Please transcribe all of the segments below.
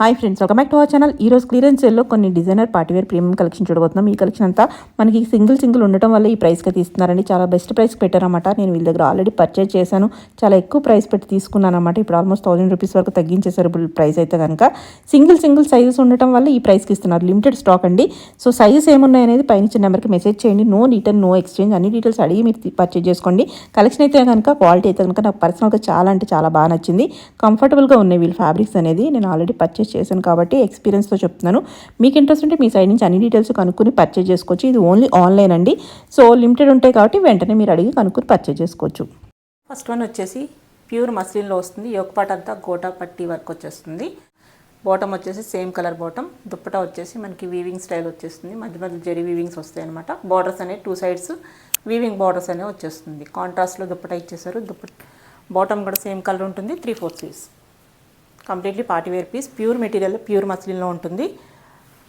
Hi friends, welcome back to our channel. ఈ రోజు clearance సేల్లో కొన్ని డిజైనర్ పార్టీవేర్ ప్రీమియం కలెక్షన్ చూడబోతున్నాం. ఈ కలెక్షన్ అంతా మనకి సింగిల్ ఉండటం వల్ల ఈ ప్రైస్కి తీస్తున్నారండి. చాలా బెస్ట్ ప్రైస్కి పెట్టారన్నమాట. నేను వీళ్ళ దగ్గర ఆల్రెడీ పర్చేజ్ చేశాను. చాలా ఎక్కువ ప్రైస్ పెట్టి తీసుకున్నాను అనమాట. ఇప్పుడు ఆల్మోస్ట్ 1000 రూపీస్ వరకు తగ్గించేశారు ప్రైస్ అయితే కనుక. సింగిల్ సైజెస్ ఉండటం వల్ల ఈ ప్రైస్కి ఇస్తున్నారు. లిమిటెడ్ స్టాక్ అండి. సో సైజెస్ ఏమున్నాయి అనేది పైన ఇచ్చిన నెంబర్కి మెసేజ్ చేయండి. నో రిటర్న్, నో ఎక్స్చేంజ్, అన్ని డీటెయిల్స్ అడిగి మీరు పర్చేజ్ చేసుకోండి. కలెక్షన్ అయితే కనుక క్వాలిటీ అయితే కనుక నాకు పర్సనల్గా చాలా అంటే చాలా బాగా నచ్చింది. కంఫర్టబుల్గా ఉన్నాయి వీళ్ళ ఫ్యాబ్రిక్స్ అనేది. నేను ఆల్రెడీ పర్చేజ్ చేశాను కాబట్టి ఎక్స్పీరియన్స్తో చెప్తున్నాను. మీకు ఇంట్రెస్ట్ ఉంటే మీ సైడ్ నుంచి అన్ని డీటెయిల్స్ కనుక్కొని పర్చేజ్ చేసుకోవచ్చు. ఇది ఓన్లీ ఆన్లైన్ అండి. సో లిమిటెడ్ ఉంటాయి కాబట్టి వెంటనే మీరు అడిగి కనుక్కొని పర్చేజ్ చేసుకోవచ్చు. ఫస్ట్ వన్ వచ్చేసి ప్యూర్ మస్లిన్లో వస్తుంది. యోక్ పార్ట్ అంతా గోటా పట్టి వర్క్ వచ్చేస్తుంది. బాటమ్ వచ్చేసి సేమ్ కలర్ బాటమ్. దుప్పటా వచ్చేసి మనకి వీవింగ్ స్టైల్ వచ్చేస్తుంది. మధ్య మధ్య జెరీ వీవింగ్స్ వస్తాయి అనమాట. బార్డర్స్ అనేవి 2 సైడ్స్ వీవింగ్ బార్డర్స్ అనేవి వచ్చేస్తుంది. కాంట్రాస్ట్లో దుప్పటా ఇచ్చేసారు. బాటమ్ కూడా సేమ్ కలర్ ఉంటుంది. 3/4 sleeves. Completely party wear piece. Pure material, pure మస్లిన్లో ఉంటుంది.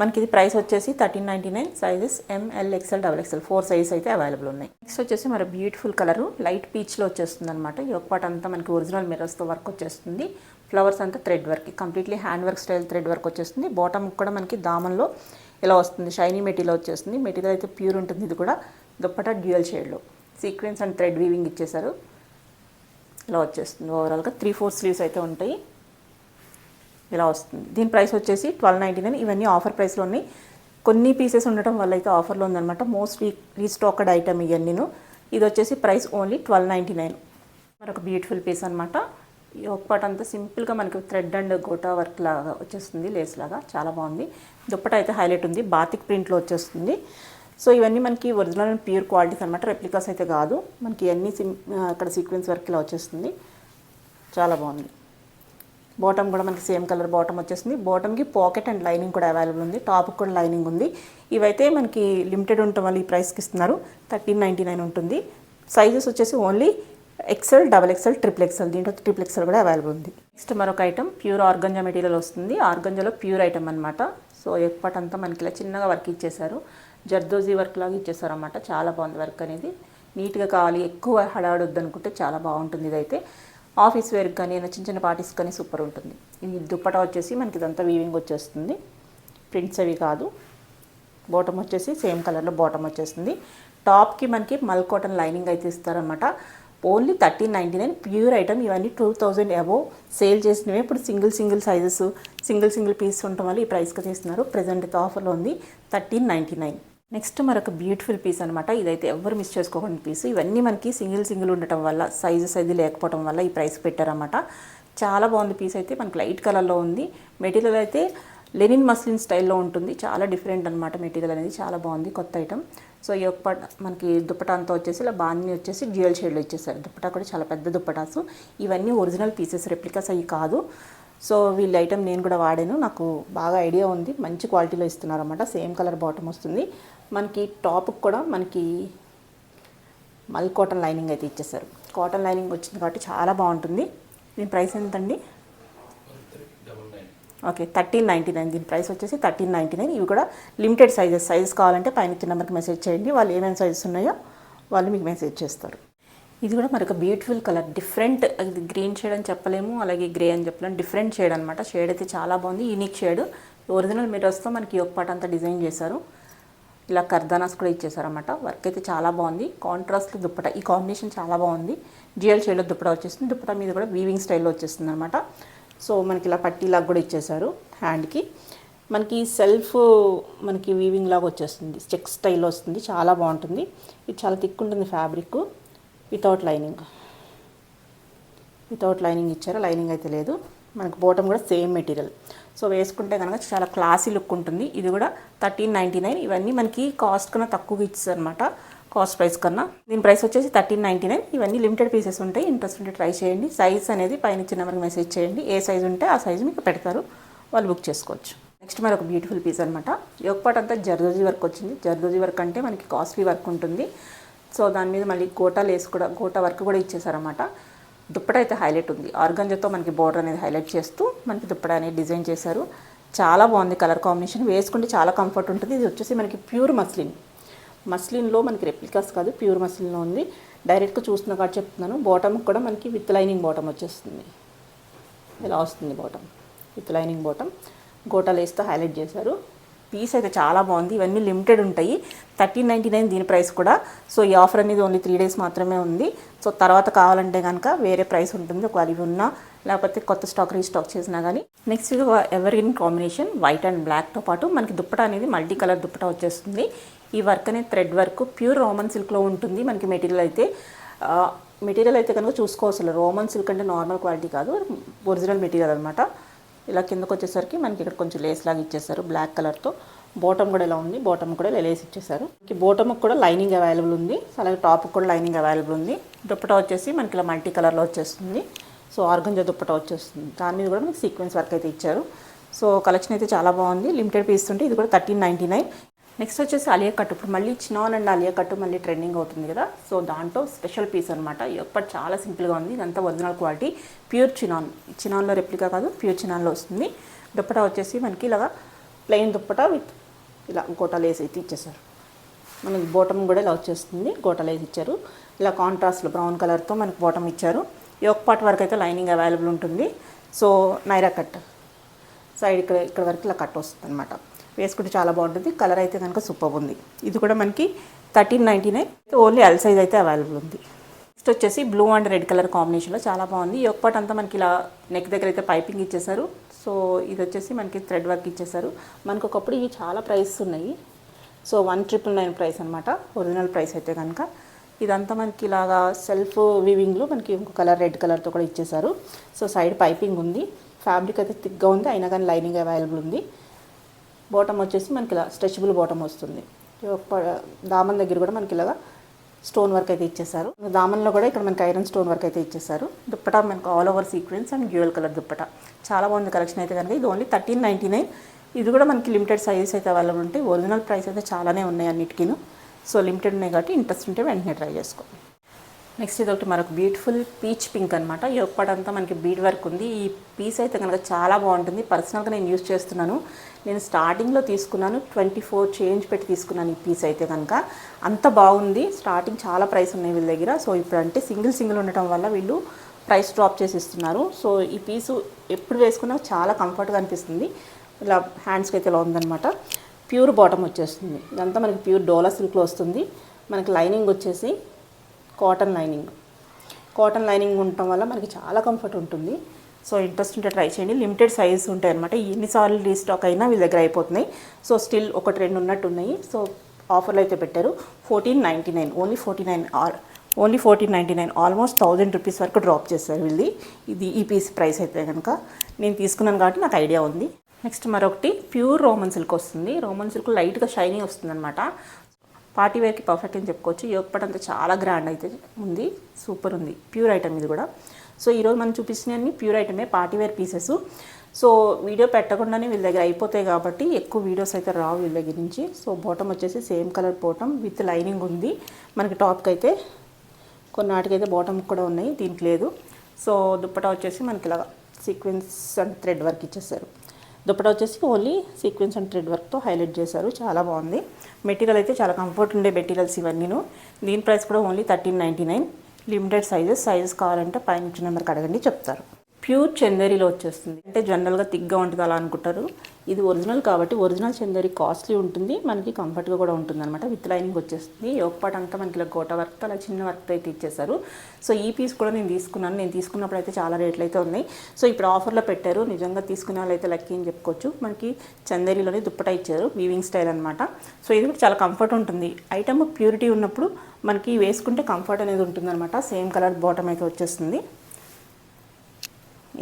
మనకి ఇది ప్రైస్ వచ్చేసి 1399. Sizes ML, XL, XXL 4 sizes అయితే అవైలబుల్ ఉన్నాయి. నెక్స్ట్ వచ్చేసి మరి బ్యూటిఫుల్ కలరు లైట్ పీచ్లో వచ్చేస్తుంది అనమాట. ఈ ఒక పార్ట్ అంతా మనకి ఒరిజినల్ మిర్రర్స్తో వర్క్ వచ్చేస్తుంది. ఫ్లవర్స్ అంతా thread work, completely hand work style thread work వచ్చేస్తుంది. బాటమ్ కూడా మనకి దామన్లో ఇలా వస్తుంది. షైనీ మెటీరియల్ వచ్చేస్తుంది. మెటీరియల్ అయితే ప్యూర్ ఉంటుంది. ఇది కూడా దుప్పటా డ్యూయల్ షేడ్లో సీక్వెన్స్ అండ్ థ్రెడ్ వీవింగ్ ఇచ్చేసారు. ఇలా వచ్చేస్తుంది. ఓవరాల్గా 3/4 స్లీవ్స్ అయితే ఉంటాయి. ఇలా వస్తుంది. దీని ప్రైస్ వచ్చేసి 1299. ఇవన్నీ ఆఫర్ ప్రైస్లో ఉన్నాయి. కొన్ని పీసెస్ ఉండటం వల్ల అయితే ఆఫర్లో ఉందన్నమాట. మోస్ట్ రీస్టాక్డ్ ఐటమ్ ఇవన్నీను. ఇది వచ్చేసి ప్రైస్ ఓన్లీ 1299. మరొక బ్యూటిఫుల్ పీస్ అనమాట. ఈ ఒక పార్ట్ అంతా సింపుల్గా మనకి థ్రెడ్ అండ్ గోటా వర్క్ లాగా వచ్చేస్తుంది. లేస్ లాగా చాలా బాగుంది. దుప్పట అయితే హైలైట్ ఉంది. బాతిక్ ప్రింట్లో వచ్చేస్తుంది. సో ఇవన్నీ మనకి ఒరిజినల్ అండ్ ప్యూర్ క్వాలిటీస్ అనమాట. రెప్లికాస్ అయితే కాదు. మనకి అన్ని అక్కడ సీక్వెన్స్ వర్క్ ఇలా వచ్చేస్తుంది. చాలా బాగుంది. బాటమ్ కూడా మనకి సేమ్ కలర్ బాటమ్ వచ్చేస్తుంది. బాటమ్కి పాకెట్ అండ్ లైనింగ్ కూడా అవైలబుల్ ఉంది. టాప్కి కూడా లైనింగ్ ఉంది. ఇవైతే మనకి లిమిటెడ్ ఉండటం వల్ల ఈ ప్రైస్కి ఇస్తున్నారు. 1399 ఉంటుంది. సైజెస్ వచ్చేసి ఓన్లీ XL, XXL, XXL. దీంట్లో XXL కూడా అవైలబుల్ ఉంది. నెక్స్ట్ మరొక ఐటమ్ ప్యూర్ ఆర్గంజా మెటీరియల్ వస్తుంది. ఆర్గంజాలో ప్యూర్ ఐటమ్ అనమాట. సో ఎక్పాట్ అంతా మనకి ఇలా చిన్నగా వర్క్ ఇచ్చేసారు. జర్దోజీ వర్క్ లాగా ఇచ్చేసారు అనమాట. చాలా బాగుంది వర్క్ అనేది. నీట్గా కావాలి, ఎక్కువ హడావడొద్దు అనుకుంటే చాలా బాగుంటుంది. ఇదైతే ఆఫీస్ వేర్కి కానీ చిన్న చిన్న పార్టీస్ కానీ సూపర్ ఉంటుంది. ఇది దుప్పటా వచ్చేసి మనకి ఇదంతా వీవింగ్ వచ్చేస్తుంది. ప్రింట్స్ అవి కాదు. బాటమ్ వచ్చేసి సేమ్ కలర్లో బాటమ్ వచ్చేస్తుంది. టాప్కి మనకి మల్ కాటన్ లైనింగ్ అయితే ఇస్తారనమాట. Only 1399 pure item. ఇవన్నీ 2000 అబోవ్ సేల్ చేసినవి. ఇప్పుడు సింగిల్ సైజెస్ సింగిల్ పీస్ ఉండటం వల్ల ఈ ప్రైస్కి తీస్తున్నారు. ప్రజెంట్ అయితే ఆఫర్లో ఉంది 1399. నెక్స్ట్ మరొక బ్యూటిఫుల్ పీస్ అనమాట. ఇదైతే ఎవరు మిస్ చేసుకోకుండా పీస్. ఇవన్నీ మనకి సింగిల్ ఉండటం వల్ల సైజెస్ అది లేకపోవడం వల్ల ఈ ప్రైస్ పెట్టారన్నమాట. చాలా బాగుంది పీస్ అయితే. మనకి లైట్ కలర్లో ఉంది. మెటీరియల్ అయితే లెనిన్ మస్లిన్ స్టైల్లో ఉంటుంది. చాలా డిఫరెంట్ అనమాట. మెటీరియల్ అనేది చాలా బాగుంది. కొత్త ఐటమ్. సో ఈ ఒక మనకి దుప్పటా అంతా వచ్చేసి ఇలా బాందిని వచ్చేసి డ్యూయల్ షేడ్లో ఇచ్చేసారు. దుప్పటా కూడా చాలా పెద్ద దుప్పటాసు. ఇవన్నీ ఒరిజినల్ పీసెస్, రెప్లికాస్ అవి కాదు. సో వీళ్ళ ఐటమ్ నేను కూడా వాడాను. నాకు బాగా ఐడియా ఉంది. మంచి క్వాలిటీలో ఇస్తున్నారు అన్నమాట. సేమ్ కలర్ బాటమ్ వస్తుంది. మనకి టాప్కి కూడా మనకి మల్ కాటన్ లైనింగ్ అయితే ఇచ్చేసారు. కాటన్ లైనింగ్ వచ్చింది కాబట్టి చాలా బాగుంటుంది. దీని ప్రైస్ ఎంతండి? ఓకే, 1399. దీని ప్రైస్ వచ్చేసి 1399. ఇవి కూడా లిమిటెడ్ సైజెస్ కావాలంటే పైన ఇచ్చిన నెంబర్కి మెసేజ్ చేయండి. వాళ్ళు ఏమేమి సైజెస్ ఉన్నాయో వాళ్ళు మీకు మెసేజ్ చేస్తారు. ఇది కూడా మరొక బ్యూటిఫుల్ కలర్. డిఫరెంట్, ఇది గ్రీన్ షేడ్ అని చెప్పలేము, అలాగే గ్రే అని చెప్పలేము. డిఫరెంట్ షేడ్ అనమాట. షేడ్ అయితే చాలా బాగుంది. Unique shade. ఒరిజినల్ మిర్రర్స్తో మనకి ఒక పార్ట్ అంతా డిజైన్ చేశారు. ఇలా కర్దానాస్ కూడా ఇచ్చేసారన్నమాట. వర్క్ అయితే చాలా బాగుంది. కాంట్రాస్ట్లో దుప్పట, ఈ కాంబినేషన్ చాలా బాగుంది. డ్యూయల్ షేడ్లో దుప్పట వచ్చేస్తుంది. దుప్పట మీద కూడా వీవింగ్ స్టైల్లో వచ్చేస్తుంది అనమాట. సో మనకి ఇలా పట్టీలాగా కూడా ఇచ్చేసారు. హ్యాండ్కి మనకి సెల్ఫ్ మనకి వీవింగ్ లాగా వచ్చేస్తుంది. చెక్ స్టైల్లో వస్తుంది. చాలా బాగుంటుంది. ఇది చాలా థిక్ ఉంటుంది ఫ్యాబ్రిక్. వితౌట్ లైనింగ్ ఇచ్చారు. లైనింగ్ అయితే లేదు. మనకు బాటమ్ కూడా సేమ్ మెటీరియల్. సో వేసుకుంటే కనుక చాలా క్లాసీ లుక్ ఉంటుంది. ఇది కూడా 1399. ఇవన్నీ మనకి కాస్ట్ కన్నా తక్కువగా ఇచ్చారు అనమాట. కాస్ట్ ప్రైస్ కన్నా. దీని ప్రైస్ వచ్చేసి 1399. ఇవన్నీ లిమిటెడ్ పీసెస్ ఉంటాయి. ఇంట్రెస్ట్ ఉంటే ట్రై చేయండి. సైజ్ అనేది పైన ఇచ్చిన నెంబర్కి మెసేజ్ చేయండి. ఏ సైజు ఉంటే ఆ సైజు మీకు పెడతారు. వాళ్ళు బుక్ చేసుకోవచ్చు. నెక్స్ట్ మరి ఒక బ్యూటిఫుల్ పీస్ అనమాట. యోక్ పార్ట్ అంతా జర్దోజీ వర్క్ వచ్చింది. జర్దోజీ వర్క్ అంటే మనకి కాస్ట్లీ వర్క్ ఉంటుంది. సో దాని మీద మళ్ళీ గోటా లేస్ కూడా, గోటా వర్క్ కూడా ఇచ్చేసారన్నమాట. దుప్పట అయితే హైలైట్ ఉంది. ఆర్గంజాతో మనకి బోర్డర్ అనేది హైలైట్ చేస్తూ మనకి దుప్పట అనేది డిజైన్ చేశారు. చాలా బాగుంది కలర్ కాంబినేషన్. వేసుకుంటే చాలా కంఫర్ట్ ఉంటుంది. ఇది వచ్చేసి మనకి ప్యూర్ మస్లిన్లో మనకి రెప్లికాస్ కాదు, ప్యూర్ మస్లిన్లో ఉంది. డైరెక్ట్గా చూస్తున్న కాదు చెప్తున్నాను. బాటమ్ కూడా మనకి విత్ లైనింగ్ బాటమ్ వచ్చేస్తుంది. ఇలా వస్తుంది bottom. With lining bottom, gota లేస్తో హైలైట్ చేశారు. పీస్ అయితే చాలా బాగుంది. ఇవన్నీ లిమిటెడ్ ఉంటాయి. 1399 దీని ప్రైస్ కూడా. సో ఈ ఆఫర్ అనేది ఓన్లీ 3 days మాత్రమే ఉంది. సో తర్వాత కావాలంటే కనుక వేరే ప్రైస్ ఉంటుంది, ఒకవేళ ఇవి ఉన్నా లేకపోతే కొత్త స్టాక్ రీస్టాక్ చేసినా కానీ. నెక్స్ట్ ఇది evergreen combination white and బ్లాక్తో పాటు మనకి దుప్పటా అనేది మల్టీ కలర్ దుప్పటా వచ్చేస్తుంది. ఈ వర్క్ అనేది థ్రెడ్ వర్క్, ప్యూర్ రోమన్ సిల్క్లో ఉంటుంది. మనకి మెటీరియల్ అయితే కనుక చూసుకోవచ్చు. రోమన్ సిల్క్ అంటే నార్మల్ క్వాలిటీ కాదు, ఒరిజినల్ మెటీరియల్ అనమాట. ఇలా కిందకు వచ్చేసరికి మనకి ఇక్కడ కొంచెం లేస్ లాగా ఇచ్చేసారు బ్లాక్ కలర్తో. బాటమ్ కూడా ఇలా ఉంది, బాటమ్ కూడా లేస్ ఇచ్చేసారు. బాటమ్కి కూడా లైనింగ్ అవైలబుల్ ఉంది, అలాగే టాప్కి కూడా లైనింగ్ అవైలబుల్ ఉంది. దుప్పటా వచ్చేసి మనకి ఇలా మల్టీ కలర్లో వచ్చేస్తుంది. సో ఆర్గంజా దుప్పటా వచ్చేస్తుంది. దాని మీద కూడా మనకి సీక్వెన్స్ వర్క్ అయితే ఇచ్చారు. సో కలెక్షన్ అయితే చాలా బాగుంది. లిమిటెడ్ పీస్ ఉంటే ఇది కూడా 1399. నెక్స్ట్ వచ్చేసి అలియా కట్. ఇప్పుడు మళ్ళీ చినాన్ అండ్ అలియా కట్ మళ్ళీ ట్రెండింగ్ అవుతుంది కదా. సో దాంట్లో స్పెషల్ పీస్ అనమాట. ఎప్పటి చాలా సింపుల్గా ఉంది. ఇదంతా ఒరిజినల్ క్వాలిటీ, ప్యూర్ చినాన్లో రెప్లికా కాదు, ప్యూర్ చినాన్లో వస్తుంది. దుప్పటా వచ్చేసి మనకి ఇలాగా ప్లెయిన్ దుప్పటా విత్ ఇలా గోటా లేస్ అయితే ఇచ్చేసారు. మనకి బాటమ్ కూడా ఇలా వచ్చేస్తుంది, గోటా లేస్ ఇచ్చారు. ఇలా కాంట్రాస్ట్లో బ్రౌన్ కలర్తో మనకి బాటమ్ ఇచ్చారు. యోక్ పార్ట్ వరకు అయితే లైనింగ్ అవైలబుల్ ఉంటుంది. సో నైరా కట్ సైడ్ ఇక్కడ వరకు ఇలా కట్ వస్తుంది అనమాట. వేసుకుంటే చాలా బాగుంటుంది. కలర్ అయితే కనుక సూపర్ ఉంది. ఇది కూడా మనకి 1399. ఓన్లీ ఎల్ సైజ్ అయితే అవైలబుల్ ఉంది. నెక్స్ట్ వచ్చేసి బ్లూ అండ్ రెడ్ కలర్ కాంబినేషన్లో చాలా బాగుంది. ఈ ఒక్కటి అంతా మనకి ఇలా నెక్ దగ్గర అయితే పైపింగ్ ఇచ్చేసారు. సో ఇది వచ్చేసి మనకి థ్రెడ్ వర్క్ ఇచ్చేసారు. మనకు ఒకప్పుడు ఇవి చాలా ప్రైస్ ఉన్నాయి. సో 1999 ప్రైస్ అనమాట, ఒరిజినల్ ప్రైస్ అయితే కనుక. ఇదంతా మనకి ఇలాగా సెల్ఫ్ వీవింగ్లో మనకి ఇంకో కలర్ రెడ్ కలర్తో కూడా ఇచ్చేసారు. సో సైడ్ పైపింగ్ ఉంది. ఫ్యాబ్రిక్ అయితే థిక్గా ఉంది, అయినా కానీ లైనింగ్ అవైలబుల్ ఉంది. బాటమ్ వచ్చేసి మనకి ఇలా స్ట్రెచబుల్ బాటమ్ వస్తుంది. దామన్ దగ్గర కూడా మనకి ఇలాగా స్టోన్ వర్క్ అయితే ఇచ్చేసారు. దామన్లో కూడా ఇక్కడ మనకి ఐరన్ స్టోన్ వర్క్ అయితే ఇచ్చేసారు. దుప్పటా మనకి all over sequence and dual colour dupatta. చాలా బాగుంది కలెక్షన్ అయితే కనుక. ఇది ఓన్లీ 1399. ఇది కూడా మనకి లిమిటెడ్ సైజెస్ అయితే అవైలబుల్ ఉంటాయి. ఒరిజినల్ ప్రైస్ అయితే చాలానే ఉన్నాయి అన్నిటికీను. సో లిమిటెడ్ ఉన్నాయి కాబట్టి ఇంట్రెస్ట్ ఉంటే వెంటనే ట్రై చేసుకోండి. నెక్స్ట్ ఇది ఒకటి మరొక బ్యూటిఫుల్ పీచ్ పింక్ అనమాట. ఈ ఒక్కటంతా మనకి బీడ్ వర్క్ ఉంది. ఈ పీస్ అయితే కనుక చాలా బాగుంటుంది. పర్సనల్గా నేను యూజ్ చేస్తున్నాను. నేను స్టార్టింగ్లో తీసుకున్నాను, 24 చేంజ్ పెట్టి తీసుకున్నాను ఈ పీస్ అయితే కనుక. అంత బాగుంది. స్టార్టింగ్ చాలా ప్రైస్ ఉన్నాయి వీళ్ళ దగ్గర. సో ఇప్పుడు అంటే సింగిల్ ఉండటం వల్ల వీళ్ళు ప్రైస్ డ్రాప్ చేసి ఇస్తున్నారు. సో ఈ పీసు ఎప్పుడు వేసుకున్నా చాలా కంఫర్ట్గా అనిపిస్తుంది. ఇలా హ్యాండ్స్కి అయితే ఇలా ఉందనమాట. ప్యూర్ బాటమ్ వచ్చేస్తుంది. ఇదంతా మనకి ప్యూర్ డోలా సిల్క్లో వస్తుంది. మనకి లైనింగ్ వచ్చేసి కాటన్ లైనింగ్ ఉండటం వల్ల మనకి చాలా కంఫర్ట్ ఉంటుంది. సో ఇంట్రెస్ట్ ఉంటే ట్రై చేయండి. లిమిటెడ్ సైజెస్ ఉంటాయి అనమాట. ఎన్నిసార్లు రీస్టాక్ అయినా వీళ్ళ దగ్గర అయిపోతున్నాయి. సో స్టిల్ ఒకటి రెండు ఉన్నట్టు ఉన్నాయి. సో ఆఫర్లు అయితే పెట్టారు. 1499, ఓన్లీ 1499. ఆల్మోస్ట్ 1000 రూపీస్ వరకు డ్రాప్ చేశారు వీళ్ళది. ఈ పీస్ ప్రైస్ అయితే కనుక నేను తీసుకున్నాను కాబట్టి నాకు ఐడియా ఉంది. నెక్స్ట్ మరొకటి ప్యూర్ రోమన్ సిల్క్ వస్తుంది. రోమన్ సిల్క్ లైట్గా షైనీ వస్తుంది అనమాట. పార్టీ వేర్కి పర్ఫెక్ట్ అని చెప్పుకోవచ్చు. యోగపట్ అంతా చాలా గ్రాండ్ అయితే ఉంది, సూపర్ ఉంది. ప్యూర్ ఐటమ్ ఇది కూడా. సో ఈరోజు మనం చూపించినవన్నీ ప్యూర్ ఐటమే, party wear pieces. So video పెట్టకుండానే వీళ్ళ దగ్గర అయిపోతాయి కాబట్టి ఎక్కువ వీడియోస్ అయితే రావు వీళ్ళ దగ్గర నుంచి. సో బాటమ్ వచ్చేసి same colour bottom with lining ఉంది. మనకి టాప్కి అయితే కొన్నాటికైతే బాటమ్ కూడా ఉన్నాయి, దీనికి లేదు. సో దుప్పటా వచ్చేసి మనకి ఇలా సీక్వెన్స్ అండ్ థ్రెడ్ వర్క్ ఇచ్చేసారు. దుప్పటా వచ్చేసి ఓన్లీ సీక్వెన్స్ అండ్ థ్రెడ్ వర్క్తో హైలైట్ చేశారు. చాలా బాగుంది. మెటీరియల్ అయితే చాలా కంఫర్ట్ ఉండే మెటీరియల్స్ ఇవన్నీను. దీని ప్రైస్ కూడా ఓన్లీ 1399. లిమిటెడ్ సైజెస్ కావాలంటే పైన ఇచ్చిన నెంబర్కి అడగండి, చెప్తారు. ప్యూర్ చందేరీలో వచ్చేస్తుంది. అంటే జనరల్గా థిక్గా ఉంటుంది అలా అనుకుంటారు. ఇది ఒరిజినల్ కాబట్టి ఒరిజినల్ చందేరి కాస్ట్లీ ఉంటుంది, మనకి కంఫర్ట్గా కూడా ఉంటుంది అనమాట. విత్ లైనింగ్ వచ్చేస్తుంది. యోగపాట్ అంతా మనకి ఇలా గోటా వర్క్తో అలా చిన్న వర్క్తో అయితే ఇచ్చేసారు. సో ఈ పీస్ కూడా నేను తీసుకున్నాను. నేను తీసుకున్నప్పుడు అయితే చాలా రేట్లు అయితే ఉన్నాయి. సో ఇప్పుడు ఆఫర్లో పెట్టారు. నిజంగా తీసుకునే వాళ్ళు అయితే లక్కీ అని చెప్పుకోవచ్చు. మనకి చందేరీలోనే దుప్పటా ఇచ్చారు, వీవింగ్ స్టైల్ అనమాట. సో ఇది కూడా చాలా కంఫర్ట్ ఉంటుంది. ఐటమ్ ప్యూరిటీ ఉన్నప్పుడు మనకి వేసుకుంటే కంఫర్ట్ అనేది ఉంటుంది అనమాట. సేమ్ కలర్ బాటమ్ అయితే వచ్చేస్తుంది.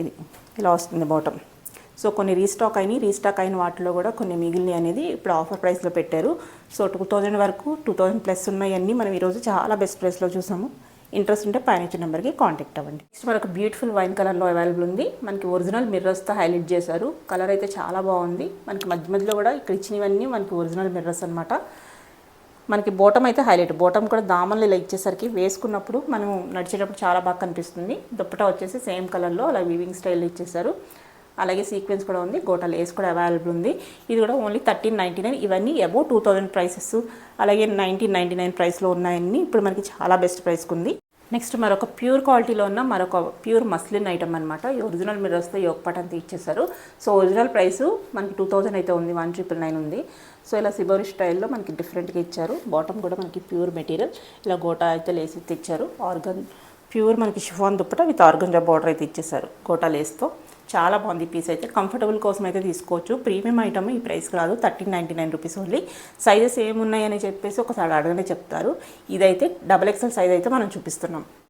ఇది ఇలా వస్తుంది బాటమ్. సో కొన్ని రీస్టాక్ అయిన వాటిలో కూడా కొన్ని మిగిలినవి అనేది ఇప్పుడు ఆఫర్ ప్రైస్లో పెట్టారు. సో 2000 వరకు 2000 ప్లస్ ఉన్నాయన్నీ మనం ఈరోజు చాలా బెస్ట్ ప్రైస్లో చూసాము. ఇంట్రెస్ట్ ఉంటే పైన ఇచ్చిన నెంబర్కి కాంటాక్ట్ అవ్వండి. నెక్స్ట్ మనకు బ్యూటిఫుల్ వైన్ కలర్లో అవైలబుల్ ఉంది. మనకి ఒరిజినల్ మిర్రర్స్తో హైలైట్ చేశారు. కలర్ అయితే చాలా బాగుంది. మనకి మధ్యలో కూడా ఇక్కడ ఇచ్చినవన్నీ మనకి ఒరిజినల్ మిర్రర్స్ అనమాట. మనకి బాటమ్ అయితే హైలైట్. బాటమ్ కూడా దామన్లు ఇలా ఇచ్చేసరికి వేసుకున్నప్పుడు మనం నడిచేటప్పుడు చాలా బాగా కనిపిస్తుంది. దుప్పటా వచ్చేసి సేమ్ కలర్లో అలా వీవింగ్ స్టైల్ ఇచ్చేసారు. అలాగే సీక్వెన్స్ కూడా ఉంది, గోటా లేస్ కూడా అవైలబుల్ ఉంది. ఇది కూడా ఓన్లీ 1399. ఇవన్నీ అబౌవ్ 2000 ప్రైసెస్, అలాగే 1999 ప్రైస్లో ఉన్నాయన్నీ ఇప్పుడు మనకి చాలా బెస్ట్ ప్రైస్కి ఉంది. నెక్స్ట్ మరొక ప్యూర్ క్వాలిటీలో ఉన్న మరొక ప్యూర్ మస్లిన్ ఐటమ్ అనమాట. ఈ ఒరిజినల్ మిర్రర్స్తో యోగ్ పాట్ అంతా ఇచ్చేసారు. సో ఒరిజినల్ ప్రైస్ మనకి 2000 అయితే ఉంది, 1999 ఉంది. సో ఇలా సిబోరి స్టైల్లో మనకి డిఫరెంట్గా ఇచ్చారు. బాటమ్ కూడా మనకి ప్యూర్ మెటీరియల్, ఇలా గోటా అయితే లేస్ అయితే ఇచ్చారు. ఆర్గన్ ప్యూర్ మనకి chiffon dupatta with organza border అయితే ఇచ్చేసారు గోటా లేస్తో. చాలా బాగుంది పీస్ అయితే. కంఫర్టబుల్ కోసం అయితే తీసుకోవచ్చు. ప్రీమియం ఐటమ్ ఈ ప్రైస్కి రాదు, 1399 రూపీస్ ఓన్లీ. సైజెస్ ఏమున్నాయని చెప్పేసి ఒకసారి అడగనే చెప్తారు. ఇదైతే XXL సైజ్ అయితే మనం చూపిస్తున్నాం.